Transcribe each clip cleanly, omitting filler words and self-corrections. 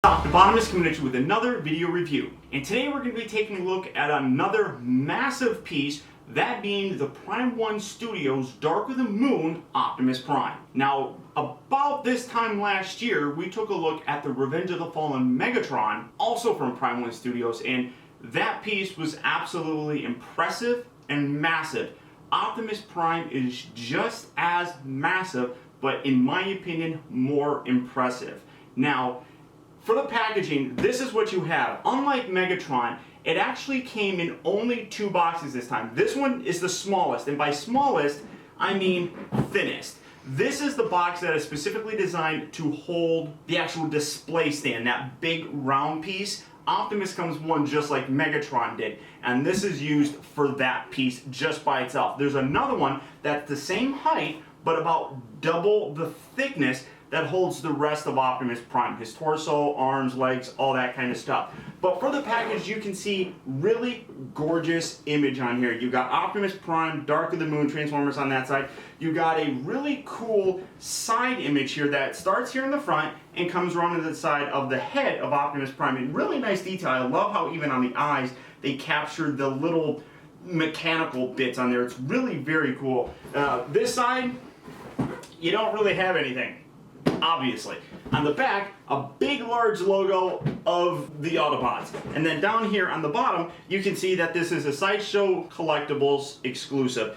Optibotimus coming at you with another video review. And today we're going to be taking a look at another massive piece, that being the Prime 1 Studios Dark of the Moon Optimus Prime. Now, about this time last year, we took a look at the Revenge of the Fallen Megatron, also from Prime 1 Studios, and that piece was absolutely impressive and massive. Optimus Prime is just as massive, but in my opinion, more impressive. Now, for the packaging, this is what you have. Unlike Megatron, it actually came in only 2 boxes this time. This one is the smallest, and by smallest, I mean thinnest. This is the box that is specifically designed to hold the actual display stand, that big round piece. Optimus comes one just like Megatron did, and this is used for that piece just by itself. There's another one that's the same height, but about double the thickness, that holds the rest of Optimus Prime, his torso, arms, legs, all that kind of stuff. But for the package, you can see really gorgeous image on here. You got Optimus Prime, Dark of the Moon, Transformers on that side. You got a really cool side image here that starts here in the front and comes around to the side of the head of Optimus Prime. And really nice detail. I love how even on the eyes, they captured the little mechanical bits on there. It's really very cool. This side, you don't really have anything. Obviously. On the back, a big large logo of the Autobots. And then down here on the bottom, you can see that this is a Sideshow Collectibles exclusive.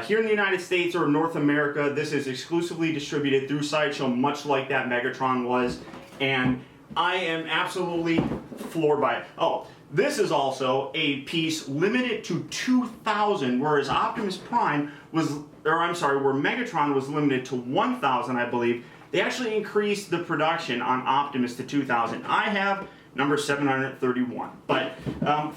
Here in the United States or North America, this is exclusively distributed through Sideshow, much like that Megatron was. And I am absolutely floored by it. Oh, this is also a piece limited to 2,000, whereas Optimus Prime was, or I'm sorry, where Megatron was limited to 1,000, I believe. They actually increased the production on Optimus to 2,000. I have number 731. But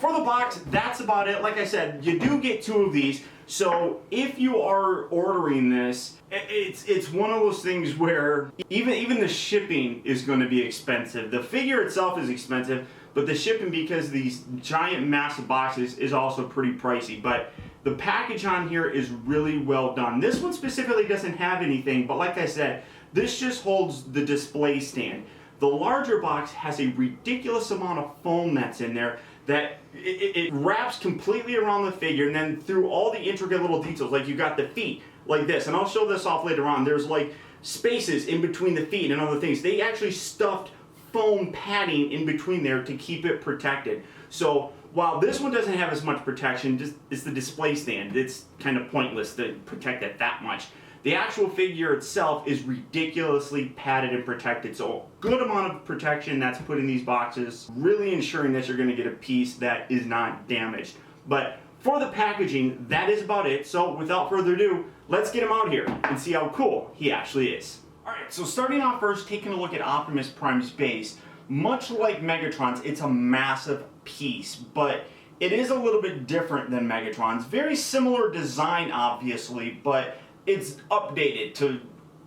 for the box, that's about it. Like I said, you do get 2 of these. So if you are ordering this, it's one of those things where even the shipping is going to be expensive. The figure itself is expensive, but the shipping, because these giant massive boxes, is also pretty pricey. But the package on here is really well done. This one specifically doesn't have anything, but like I said, this just holds the display stand. The larger box has a ridiculous amount of foam that's in there that it wraps completely around the figure, and then through all the intricate little details, like you got the feet like this, and I'll show this off later on. There's like spaces in between the feet and other things. They actually stuffed foam padding in between there to keep it protected. So while this one doesn't have as much protection, it's the display stand. It's kind of pointless to protect it that much. The actual figure itself is ridiculously padded and protected, so a good amount of protection that's put in these boxes, really ensuring that you're going to get a piece that is not damaged. But for the packaging, that is about it. So without further ado, let's get him out here and see how cool he actually is. Alright, so starting off first, taking a look at Optimus Prime's base. Much like Megatron's, it's a massive piece, but it is a little bit different than Megatron's. Very similar design, obviously, but it's updated to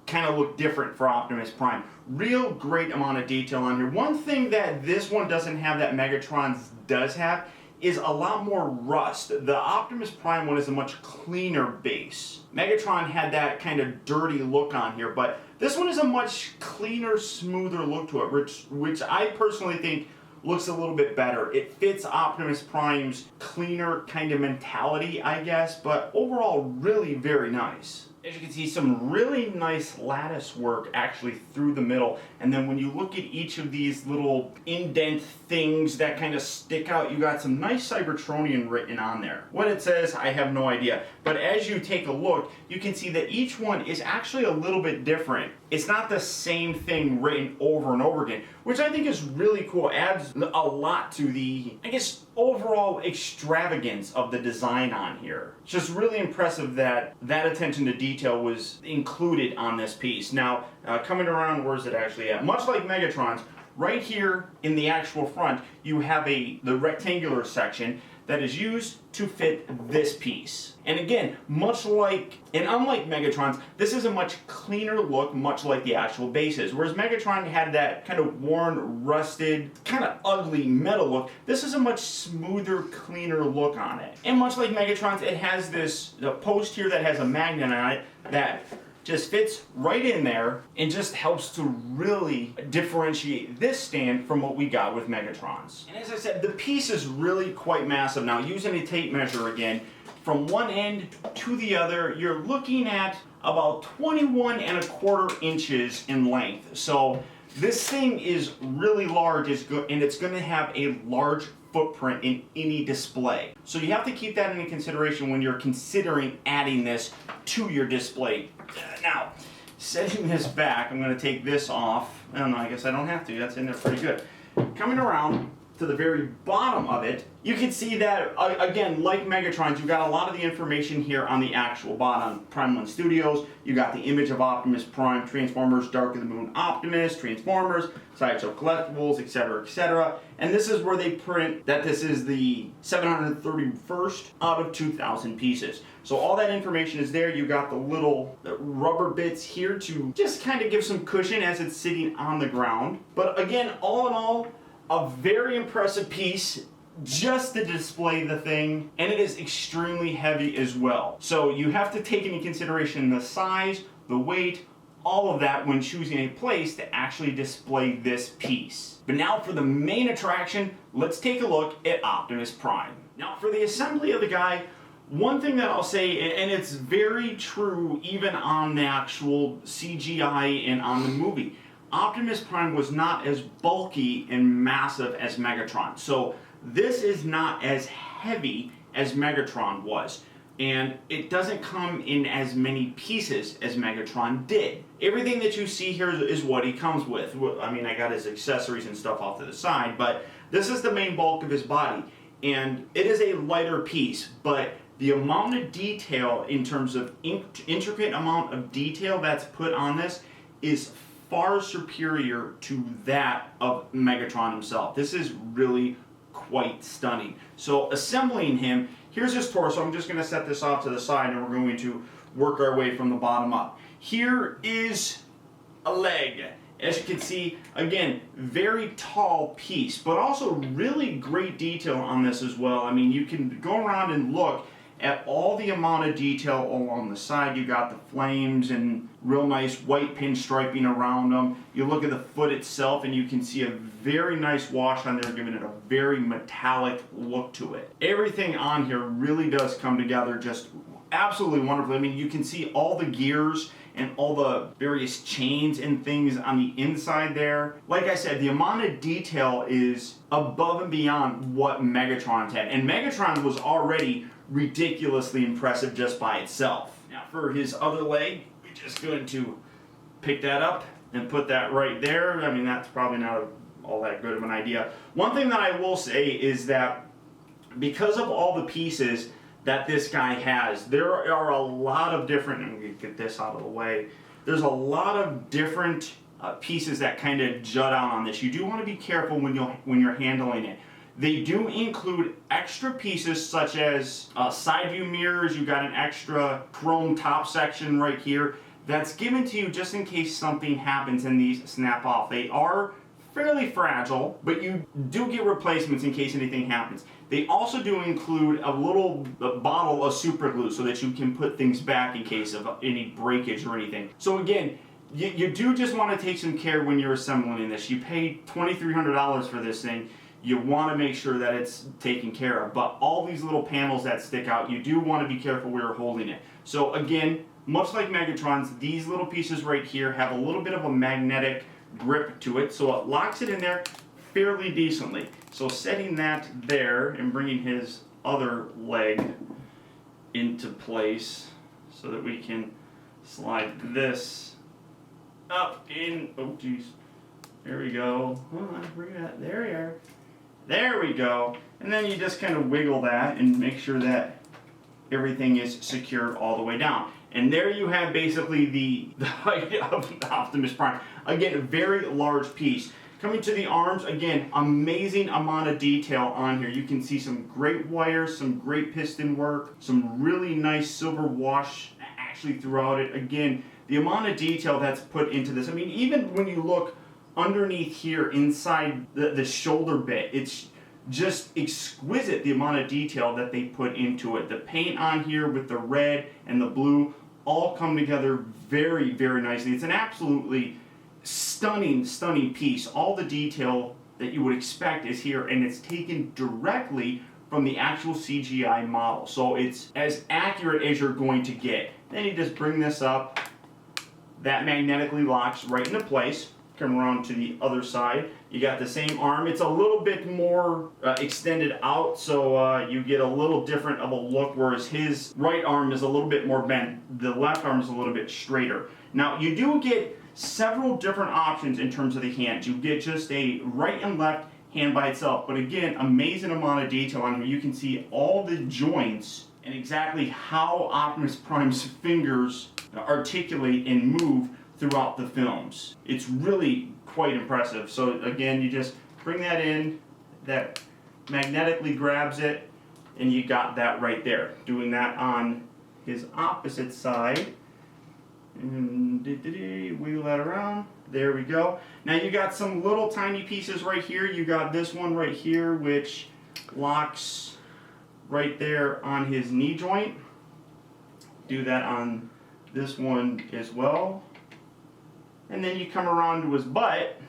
kind of look different for Optimus Prime. Real great amount of detail on here. One thing that this one doesn't have that Megatron's does have is a lot more rust. The Optimus Prime one is a much cleaner base. Megatron had that kind of dirty look on here, but this one is a much cleaner, smoother look to it, which I personally think looks a little bit better. It fits Optimus Prime's cleaner kind of mentality, I guess, but overall really very nice. As you can see, some really nice lattice work actually through the middle, and then when you look at each of these little indent things that kind of stick out, you got some nice Cybertronian written on there. What it says, I have no idea, but as you take a look, you can see that each one is actually a little bit different. It's not the same thing written over and over again, which I think is really cool. Adds a lot to the, I guess, overall extravagance of the design on here. It's just really impressive that that attention to detail was included on this piece. Now, coming around, where's it actually at? Much like Megatron's, right here in the actual front, you have the rectangular section that is used to fit this piece. And again, much like, and unlike Megatron's, this is a much cleaner look, much like the actual bases. Whereas Megatron had that kind of worn, rusted, kind of ugly metal look, this is a much smoother, cleaner look on it. And much like Megatron's, it has this post here that has a magnet on it that just fits right in there and just helps to really differentiate this stand from what we got with Megatron's. And as I said, the piece is really quite massive. Now, using a tape measure again, from one end to the other, you're looking at about 21¼ inches in length. So this thing is really large, and it's going to have a large footprint in any display. So you have to keep that into consideration when you're considering adding this to your display. Now, setting this back, I'm going to take this off. I don't know, I guess I don't have to. That's in there pretty good. Coming around to the very bottom of it, you can see that, again, like Megatron's, you've got a lot of the information here on the actual bottom. Prime 1 Studios, you got the image of Optimus Prime, Transformers, Dark of the Moon Optimus, Transformers, Sideshow Collectibles, etc., etc. And this is where they print that this is the 731st out of 2,000 pieces. So all that information is there. You got the little rubber bits here to just kind of give some cushion as it's sitting on the ground. But again, all in all, a very impressive piece just to display the thing, and it is extremely heavy as well. So you have to take into consideration the size, the weight, all of that when choosing a place to actually display this piece. But now for the main attraction, let's take a look at Optimus Prime. Now for the assembly of the guy, one thing that I'll say, and it's very true even on the actual CGI and on the movie, Optimus Prime was not as bulky and massive as Megatron. So this is not as heavy as Megatron was. And it doesn't come in as many pieces as Megatron did. Everything that you see here is what he comes with. I mean, I got his accessories and stuff off to the side, but this is the main bulk of his body. And it is a lighter piece, but the amount of detail in terms of intricate amount of detail that's put on this is far superior to that of Megatron himself. This is really quite stunning. So assembling him, here's his torso. I'm just going to set this off to the side and we're going to work our way from the bottom up. Here is a leg. As you can see, again, very tall piece, but also really great detail on this as well. I mean, you can go around and look at all the amount of detail along the side. You got the flames and real nice white pinstriping around them. You look at the foot itself and you can see a very nice wash on there, giving it a very metallic look to it. Everything on here really does come together just absolutely wonderfully. I mean, you can see all the gears and all the various chains and things on the inside there. Like I said, the amount of detail is above and beyond what Megatron's had. And Megatron was already ridiculously impressive just by itself. Now for his other leg, we're just going to pick that up and put that right there. I mean, that's probably not all that good of an idea. One thing that I will say is that because of all the pieces that this guy has, there are a lot of different, and we get this out of the way, there's a lot of different pieces that kind of jut out on this. You do want to be careful when you're handling it. They do include extra pieces such as side view mirrors. You got an extra chrome top section right here that's given to you just in case something happens and these snap off. They are fairly fragile, but you do get replacements in case anything happens. They also do include a little bottle of super glue so that you can put things back in case of any breakage or anything. So again, you do just want to take some care when you're assembling this. You paid $2,300 for this thing. You want to make sure that it's taken care of. But all these little panels that stick out, you do want to be careful where you're holding it. So again, much like Megatron's, these little pieces right here have a little bit of a magnetic grip to it, so it locks it in there fairly decently. So setting that there and bringing his other leg into place so that we can slide this up in, oh geez, there we go. Hold on, bring that, there we are. There we go. And then you just kind of wiggle that and make sure that everything is secured all the way down. And there you have basically the height of Optimus Prime. Again, a very large piece. Coming to the arms, again, amazing amount of detail on here. You can see some great wires, some great piston work, some really nice silver wash actually throughout it. Again, the amount of detail that's put into this. I mean, even when you look underneath here inside the shoulder bit, it's just exquisite the amount of detail that they put into it. The paint on here with the red and the blue, all come together very, very nicely. It's an absolutely stunning, stunning piece. All the detail that you would expect is here, and it's taken directly from the actual CGI model. So it's as accurate as you're going to get. Then you just bring this up. That magnetically locks right into place. Come around to the other side. You got the same arm. It's a little bit more extended out, so you get a little different of a look, whereas his right arm is a little bit more bent. The left arm is a little bit straighter. Now, you do get several different options in terms of the hands. You get just a right and left hand by itself, but again, amazing amount of detail on him. You can see all the joints and exactly how Optimus Prime's fingers articulate and move throughout the films. It's really quite impressive. So again, you just bring that in, that magnetically grabs it, and you got that right there. Doing that on his opposite side. And wheel that around. There we go. Now you got some little tiny pieces right here. You got this one right here, which locks right there on his knee joint. Do that on this one as well. And then you come around to his butt,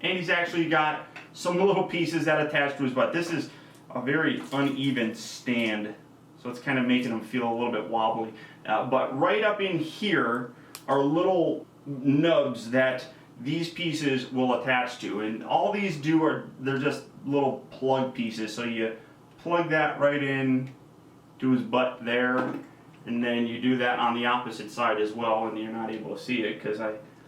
and he's actually got some little pieces that attach to his butt. This is a very uneven stand, so it's kind of making him feel a little bit wobbly. But right up in here are little nubs that these pieces will attach to, and all these do are, they're just little plug pieces. So you plug that right in to his butt there, and then you do that on the opposite side as well, and you're not able to see it because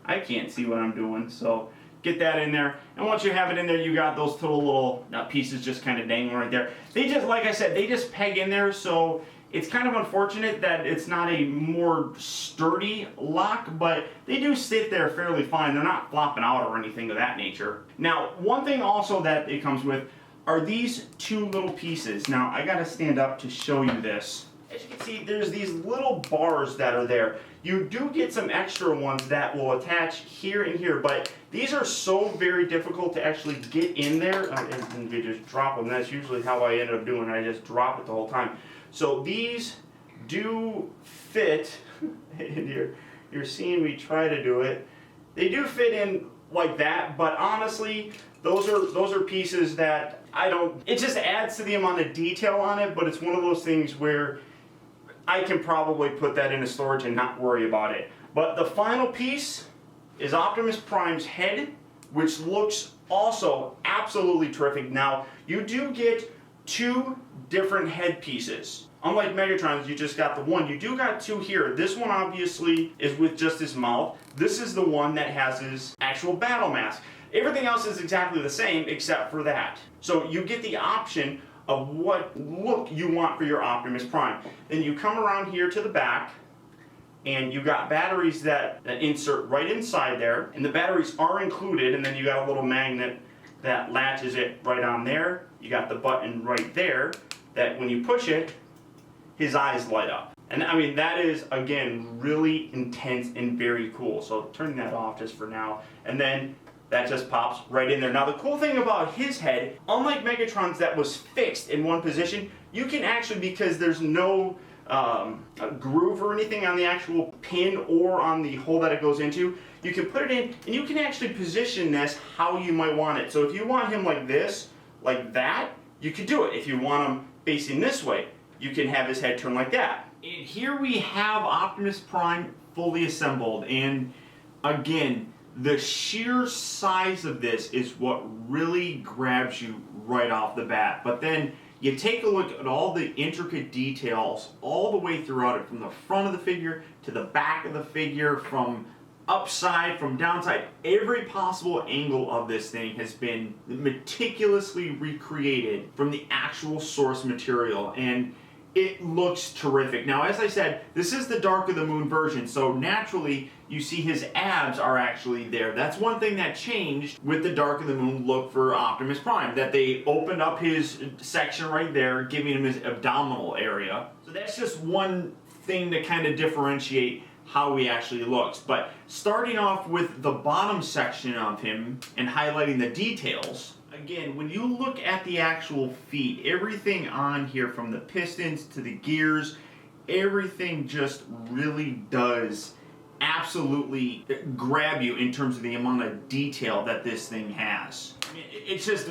I can't see what I'm doing. So get that in there, and once you have it in there, you got those little pieces just kind of dangling right there. They just, like I said, they just peg in there, so it's kind of unfortunate that it's not a more sturdy lock, but they do sit there fairly fine. They're not flopping out or anything of that nature. Now, one thing also that it comes with are these two little pieces. Now, I gotta stand up to show you this. As you can see, there's these little bars that are there. You do get some extra ones that will attach here and here, but these are so very difficult to actually get in there. And you just drop them. That's usually how I end up doing it. I just drop it the whole time. So these do fit, and you're seeing me try to do it. They do fit in like that, but honestly, those are pieces that it just adds to the amount of detail on it, but it's one of those things where I can probably put that into storage and not worry about it. But the final piece is Optimus Prime's head, which looks also absolutely terrific. Now, you do get two different head pieces. Unlike Megatron's, you just got the one. You do got two here. This one obviously is with just his mouth. This is the one that has his actual battle mask. Everything else is exactly the same except for that. So you get the option of what look you want for your Optimus Prime. Then you come around here to the back, and you got batteries that insert right inside there, and the batteries are included, and then you got a little magnet that latches it right on there. You got the button right there that when you push it, his eyes light up. And I mean, that is, again, really intense and very cool. So turning that off just for now, and then that just pops right in there. Now, the cool thing about his head, unlike Megatron's that was fixed in one position, you can actually, because there's no groove or anything on the actual pin or on the hole that it goes into, you can put it in, and you can actually position this how you might want it. So if you want him like this, like that, you could do it. If you want him facing this way, you can have his head turn like that. And here we have Optimus Prime fully assembled, and again, the sheer size of this is what really grabs you right off the bat. But then you take a look at all the intricate details all the way throughout it, from the front of the figure to the back of the figure, from upside, from downside. Every possible angle of this thing has been meticulously recreated from the actual source material, and it looks terrific. Now, as I said, this is the Dark of the Moon version, so naturally you see his abs are actually there. That's one thing that changed with the Dark of the Moon look for Optimus Prime, that they opened up his section right there, giving him his abdominal area. So that's just one thing to kind of differentiate how he actually looks. But starting off with the bottom section of him and highlighting the details, again, when you look at the actual feet, everything on here, from the pistons to the gears, everything just really does absolutely grab you in terms of the amount of detail that this thing has. I mean, it's just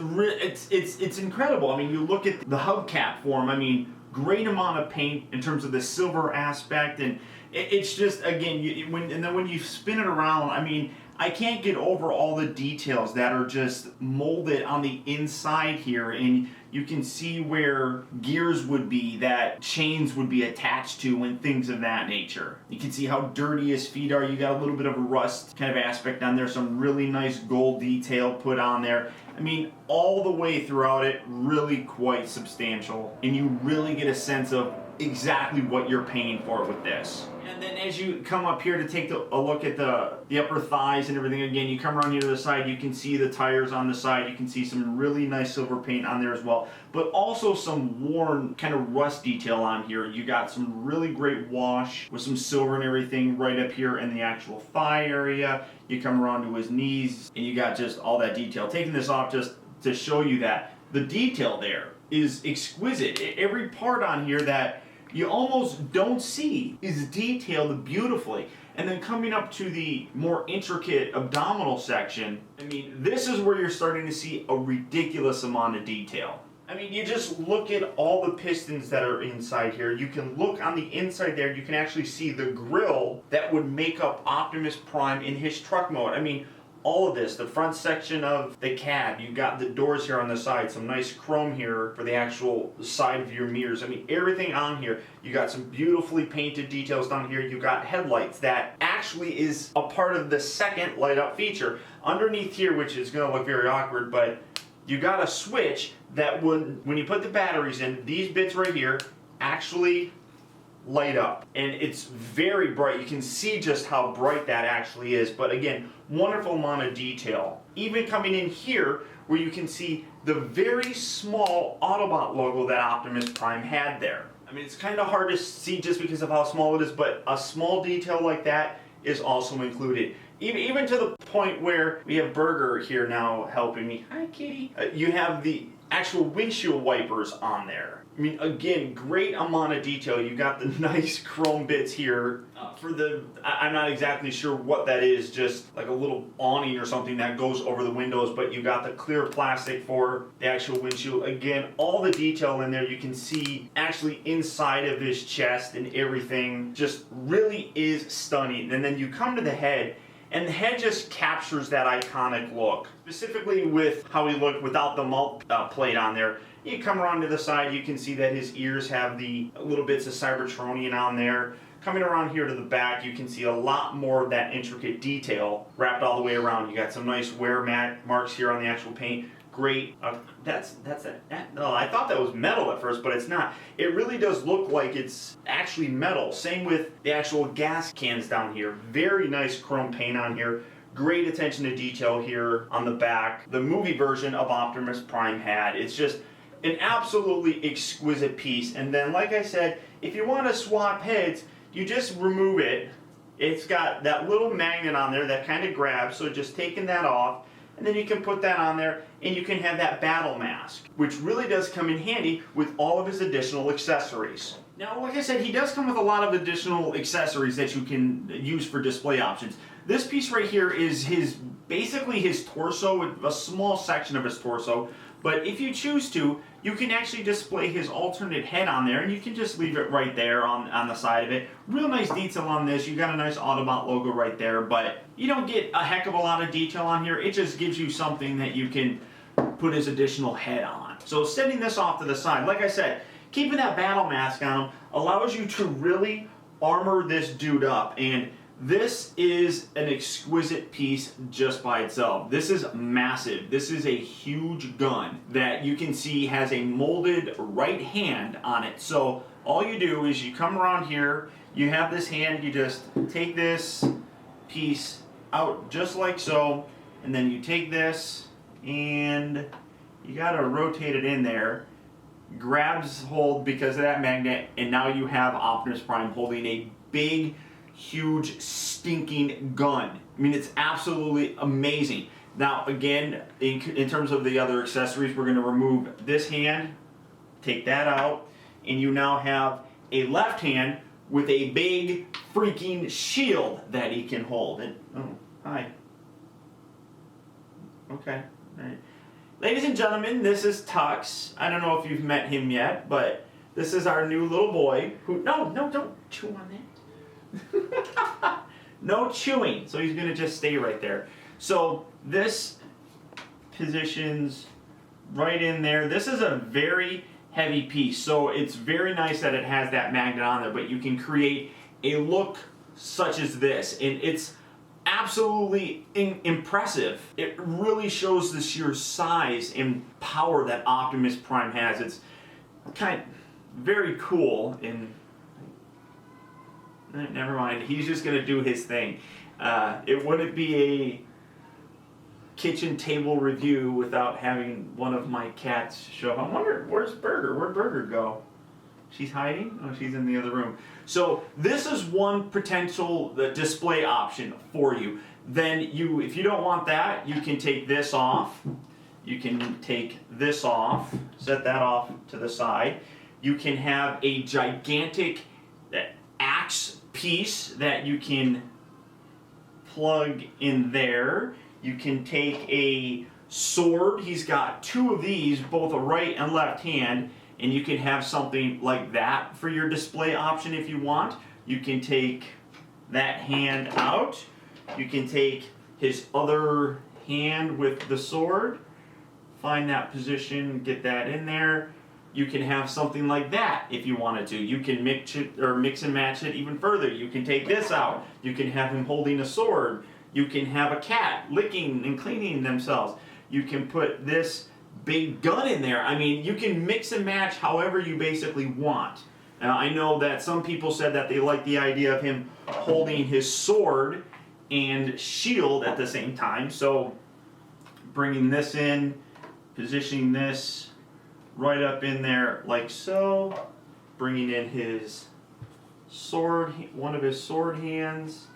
it's incredible. I mean, you look at the hubcap form. I mean, great amount of paint in terms of the silver aspect, and it's just, again, when you spin it around, I mean, I can't get over all the details that are just molded on the inside here, and you can see where gears would be, that chains would be attached to, and things of that nature. You can see how dirty his feet are. You got a little bit of a rust kind of aspect on there, some really nice gold detail put on there. I mean, all the way throughout it, really quite substantial, and you really get a sense of exactly what you're paying for with this. And then as you come up here to take a look at the upper thighs and everything, again, you come around here to the side, you can see the tires on the side, you can see some really nice silver paint on there as well, but also some worn kind of rust detail on here. You got some really great wash with some silver and everything right up here in the actual thigh area. You come around to his knees and you got just all that detail. Taking this off just to show you that the detail there is exquisite. Every part on here that you almost don't see is detailed beautifully. And then coming up to the more intricate abdominal section, I mean, this is where you're starting to see a ridiculous amount of detail. I mean, you just look at all the pistons that are inside here. You can look on the inside there, you can actually see the grille that would make up Optimus Prime in his truck mode. I mean, all of this, the front section of the cab, you got the doors here on the side, some nice chrome here for the actual side of your mirrors. I mean, everything on here. You got some beautifully painted details down here. You got headlights that actually is a part of the second light up feature. Underneath here, which is going to look very awkward, but you got a switch that when you put the batteries in, these bits right here actually light up, and it's very bright. You can see just how bright that actually is, but again, wonderful amount of detail. Even coming in here where you can see the very small Autobot logo that Optimus Prime had there. I mean, it's kind of hard to see just because of how small it is, but a small detail like that is also included. Even to the point where we have Burger here now helping me. Hi, kitty. You have the actual windshield wipers on there. I mean, again, great amount of detail. You got the nice chrome bits here for the, I'm not exactly sure what that is, just like a little awning or something that goes over the windows, but you got the clear plastic for the actual windshield. Again, all the detail in there, you can see actually inside of his chest and everything just really is stunning. And then you come to the head, and the head just captures that iconic look, specifically with how he looked without the mult plate on there. You come around to the side, you can see that his ears have the little bits of Cybertronian on there. Coming around here to the back, you can see a lot more of that intricate detail wrapped all the way around. You got some nice wear marks here on the actual paint. Great. That's no, I thought that was metal at first, but it's not. It really does look like it's actually metal. Same with the actual gas cans down here. Very nice chrome paint on here. Great attention to detail here on the back. The movie version of Optimus Prime had. It's just an absolutely exquisite piece. And then, like I said, if you want to swap heads, you just remove it. It's got that little magnet on there that kind of grabs, so just taking that off, and then you can put that on there, and you can have that battle mask, which really does come in handy with all of his additional accessories. Now, like I said, he does come with a lot of additional accessories that you can use for display options. This piece right here is basically his torso, a small section of his torso, but if you choose to, you can actually display his alternate head on there, and you can just leave it right there on the side of it. Real nice detail on this. You got a nice Autobot logo right there, but you don't get a heck of a lot of detail on here. It just gives you something that you can put his additional head on. So setting this off to the side, like I said, keeping that battle mask on him allows you to really armor this dude up, and this is an exquisite piece just by itself. This is massive. This is a huge gun that you can see has a molded right hand on it. So all you do is you come around here, you have this hand, you just take this piece out just like so, and then you take this and you gotta rotate it in there. Grabs hold because of that magnet, and now you have Optimus Prime holding a big, huge, stinking gun. I mean, it's absolutely amazing. Now, again, in terms of the other accessories, we're going to remove this hand, take that out, and you now have a left hand with a big freaking shield that he can hold. And, oh, hi. Okay, all right. Ladies and gentlemen, this is Tux. I don't know if you've met him yet, but this is our new little boy who, no, don't chew on that. No chewing. So he's gonna just stay right there. So this positions right in there. This is a very heavy piece, so it's very nice that it has that magnet on there, but you can create a look such as this, and it's absolutely impressive. It really shows the sheer size and power that Optimus Prime has. It's kind of very cool, and never mind, he's just gonna do his thing. It wouldn't be a kitchen table review without having one of my cats show up. I wonder, where's Burger? Where'd Burger go? She's hiding? Oh, she's in the other room. So this is one potential display option for you. Then if you don't want that, you can take this off. You can take this off, set that off to the side. You can have a gigantic axe piece that you can plug in there. You can take a sword. He's got two of these, both a right and left hand, and you can have something like that for your display option if you want. You can take that hand out. You can take his other hand with the sword, find that position, get that in there. You can have something like that if you wanted to. You can mix and match it even further. You can take this out. You can have him holding a sword. You can have a cat licking and cleaning themselves. You can put this big gun in there. I mean, you can mix and match however you basically want. Now, I know that some people said that they like the idea of him holding his sword and shield at the same time. So bringing this in, positioning this right up in there like so, bringing in his sword, one of his sword hands,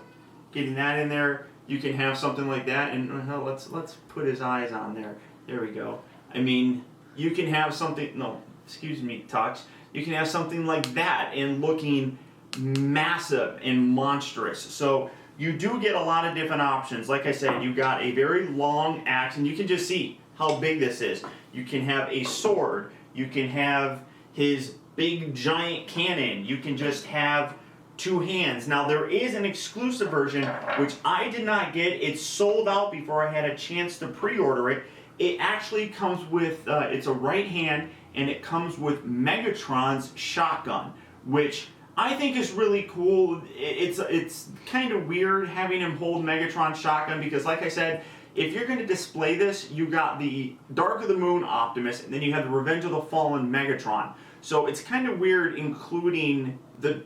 getting that in there. You can have something like that, and let's put his eyes on there. There we go. I mean, you can have something, no, excuse me, Tux. You can have something like that and looking massive and monstrous. So you do get a lot of different options. Like I said, you got a very long axe, and you can just see how big this is. You can have a sword. You can have his big giant cannon. You can just have two hands. Now there is an exclusive version which I did not get. It's sold out before I had a chance to pre-order it. It actually comes with, it's a right hand, and it comes with Megatron's shotgun, which I think is really cool. It's kind of weird having him hold Megatron's shotgun because, like I said, if you're going to display this, you got the Dark of the Moon Optimus, and then you have the Revenge of the Fallen Megatron. So it's kind of weird including the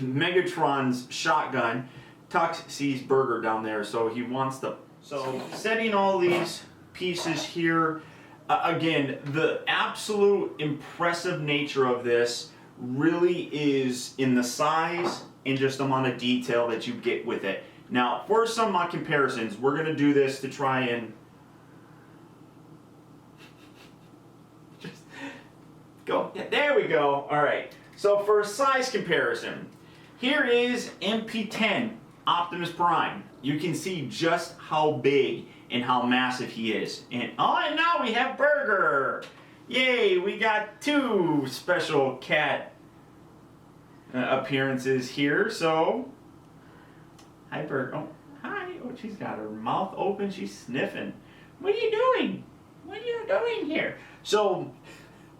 Megatron's shotgun. Tux sees Burger down there, so he wants to. So setting all these pieces here, again, the absolute impressive nature of this really is in the size and just amount of detail that you get with it. Now, for some comparisons, we're going to do this to try and just go. Yeah, there we go. All right. So for a size comparison, here is MP10 Optimus Prime. You can see just how big and how massive he is. And now we have Burger. Yay, we got two special cat appearances here. So, hi Burger. Oh, hi. Oh, she's got her mouth open. She's sniffing. What are you doing? What are you doing here? So,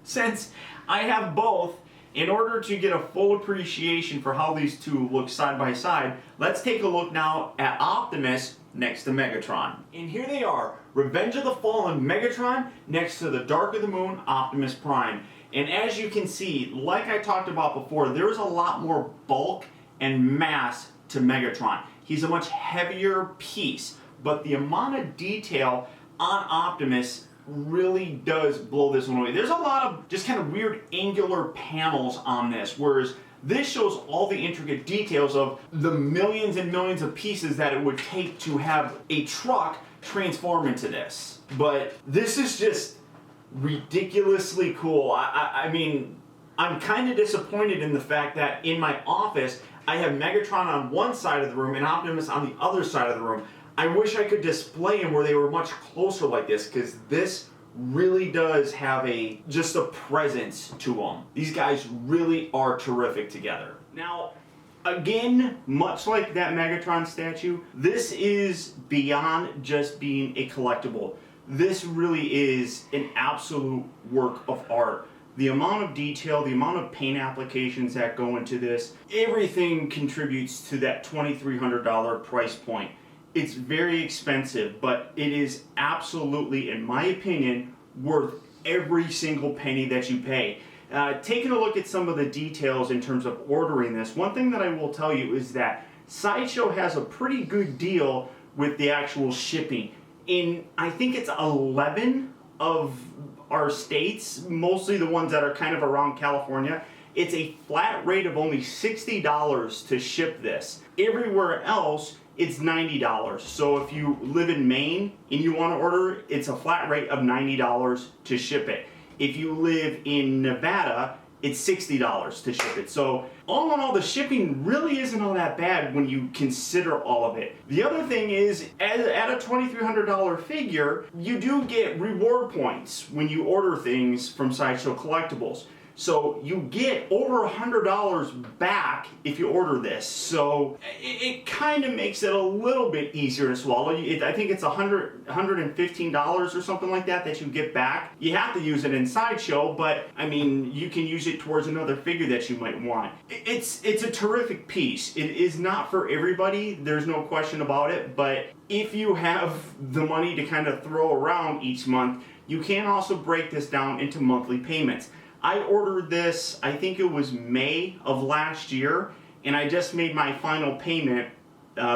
since I have both, in order to get a full appreciation for how these two look side by side, let's take a look now at Optimus next to Megatron. And here they are, Revenge of the Fallen Megatron next to the Dark of the Moon Optimus Prime. And as you can see, like I talked about before, there's a lot more bulk and mass to Megatron. He's a much heavier piece, but the amount of detail on Optimus really does blow this one away. There's a lot of just kind of weird angular panels on this, whereas this shows all the intricate details of the millions and millions of pieces that it would take to have a truck transform into this. But this is just ridiculously cool. I mean, I'm kind of disappointed in the fact that in my office, I have Megatron on one side of the room and Optimus on the other side of the room. I wish I could display them where they were much closer like this, because this really does have just a presence to them. These guys really are terrific together. Now, again, much like that Megatron statue, this is beyond just being a collectible. This really is an absolute work of art. The amount of detail, the amount of paint applications that go into this, everything contributes to that $2,300 price point. It's very expensive, but it is absolutely, in my opinion, worth every single penny that you pay. Taking a look at some of the details in terms of ordering this, one thing that I will tell you is that Sideshow has a pretty good deal with the actual shipping. In, I think it's 11 of our states, mostly the ones that are kind of around California, it's a flat rate of only $60 to ship this. Everywhere else, it's $90. So if you live in Maine and you want to order, it's a flat rate of $90 to ship it. If you live in Nevada, it's $60 to ship it. So all in all, the shipping really isn't all that bad when you consider all of it. The other thing is, at a $2,300 figure, you do get reward points when you order things from Sideshow Collectibles. So you get over $100 back if you order this. So it kind of makes it a little bit easier to swallow. I think it's $115 or something like that you get back. You have to use it in Sideshow, but I mean, you can use it towards another figure that you might want. It's a terrific piece. It is not for everybody, there's no question about it, but if you have the money to kind of throw around each month, you can also break this down into monthly payments. I ordered this, I think it was May of last year, and I just made my final payment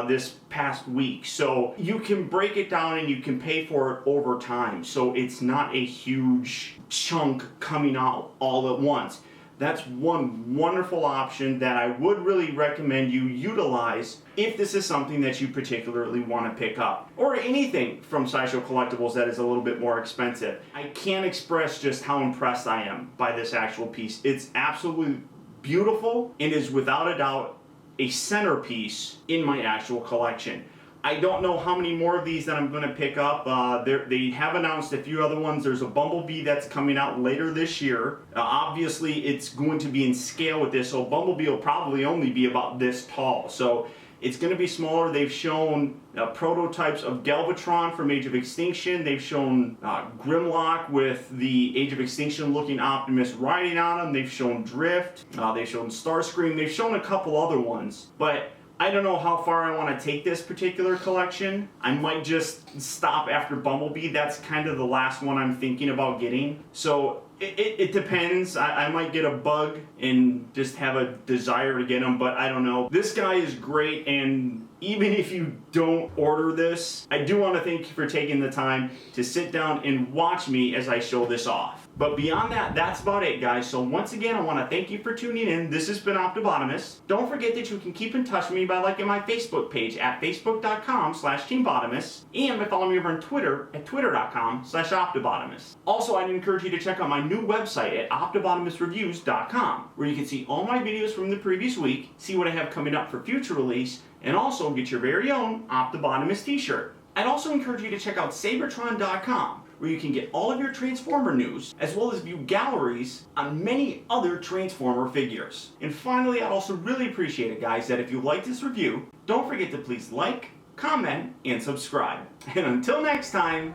this past week. So you can break it down and you can pay for it over time. So it's not a huge chunk coming out all at once. That's one wonderful option that I would really recommend you utilize if this is something that you particularly want to pick up. Or anything from Sideshow Collectibles that is a little bit more expensive. I can't express just how impressed I am by this actual piece. It's absolutely beautiful and is without a doubt a centerpiece in my actual collection. I don't know how many more of these that I'm going to pick up. They have announced a few other ones. There's a Bumblebee that's coming out later this year. Obviously, it's going to be in scale with this, so Bumblebee will probably only be about this tall. So it's going to be smaller. They've shown prototypes of Galvatron from Age of Extinction. They've shown Grimlock with the Age of Extinction looking Optimus riding on him. They've shown Drift. They've shown Starscream. They've shown a couple other ones. But I don't know how far I want to take this particular collection. I might just stop after Bumblebee. That's kind of the last one I'm thinking about getting. So it depends. I might get a bug and just have a desire to get him, but I don't know. This guy is great, and even if you don't order this, I do want to thank you for taking the time to sit down and watch me as I show this off. But beyond that, that's about it, guys. So once again, I want to thank you for tuning in. This has been Optibotimus. Don't forget that you can keep in touch with me by liking my Facebook page at facebook.com/TeamBotimus and by following me over on Twitter at twitter.com/Optibotimus. Also, I'd encourage you to check out my new website at OptibotimusReviews.com, where you can see all my videos from the previous week, see what I have coming up for future release, and also get your very own Optibotimus t-shirt. I'd also encourage you to check out Sabertron.com, where you can get all of your Transformer news, as well as view galleries on many other Transformer figures. And finally, I'd also really appreciate it, guys, that if you like this review, don't forget to please like, comment, and subscribe. And until next time,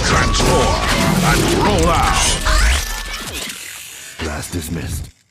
Transform and roll out! Class dismissed.